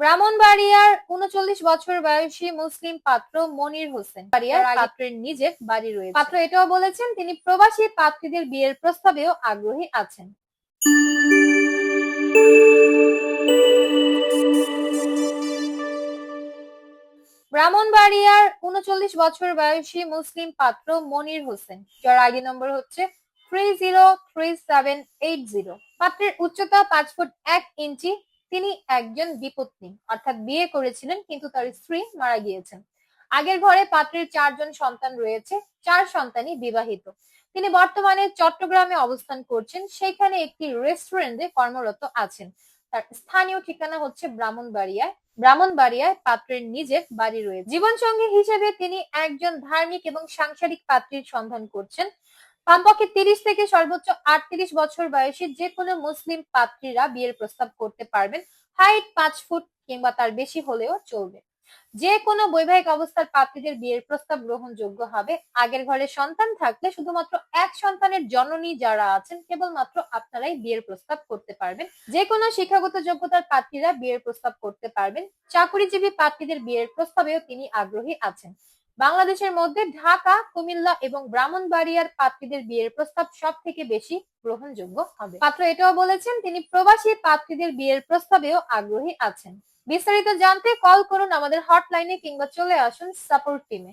ব্রাহ্মণবাড়িয়ার ৩৯ বছর বয়সী মুসলিম পাত্র মনির হোসেন বাড়িয়ার পাত্রের নিজের বাড়ি রয়েছে। পাত্র এটাও বলেছেন তিনি প্রবাসী পাত্রীদের বিয়ের প্রস্তাবেও আগ্রহী আছেন। ব্রাহ্মণবাড়িয়ার ৩৯ বছর বয়সী মুসলিম পাত্র মনির হোসেন, যার আইডি নম্বর হচ্ছে 303780। পাত্রের উচ্চতা 5 ফুট 1 ইঞ্চি। তিনি একজন বিপত্নী, অর্থাৎ বিয়ে করেছিলেন কিন্তু তার স্ত্রী মারা গিয়েছেন। আগের ঘরে পাত্রের 4 জন সন্তান রয়েছে, 4 সন্তানই বিবাহিত। তিনি বর্তমানে চট্টগ্রামে অবস্থান করছেন, সেখানে একটি রেস্টুরেন্টে কর্মরত আছেন। তার স্থানীয় ঠিকানা হচ্ছে ব্রাহ্মণবাড়িয়ায় পাত্রের নিজের বাড়ি রয়েছে। জীবনসঙ্গী হিসেবে তিনি একজন ধার্মিক এবং সাংসারিক পাত্রীর সন্ধান করছেন। কমপক্ষে 30 থেকে সর্বোচ্চ 38 বছর বয়সী যে কোনো মুসলিম পাত্রীরা বিয়ের প্রস্তাব করতে পারবেন। হাইট 5 ফুট কিংবা তার বেশি হলেও চলবে। যে কোনো বৈবাহিক অবস্থার পাত্রীদের বিয়ের প্রস্তাব গ্রহণযোগ্য হবে। আগের ঘরে সন্তান থাকলে শুধুমাত্র এক সন্তানের জননী যারা আছেন কেবলমাত্র আপনারাই বিয়ের প্রস্তাব করতে পারবেন। যে কোনো শিক্ষাগত যোগ্যতার পাত্রীরা বিয়ের প্রস্তাব করতে পারবেন। চাকরিজীবী পাত্রীদের বিয়ের প্রস্তাবেও তিনি আগ্রহী আছেন। বাংলাদেশের মধ্যে ঢাকা, কুমিল্লা এবং ব্রাহ্মণবাড়িয়ার পাত্রীদের বিয়ের প্রস্তাব সব থেকে বেশি গ্রহণযোগ্য হবে। পাত্র এটাও বলেছেন তিনি প্রবাসী পাত্রীদের বিয়ের প্রস্তাবেও আগ্রহী আছেন। বিস্তারিত জানতে কল করুন আমাদের হটলাইনে কিংবা চলে আসুন সাপোর্ট টিমে।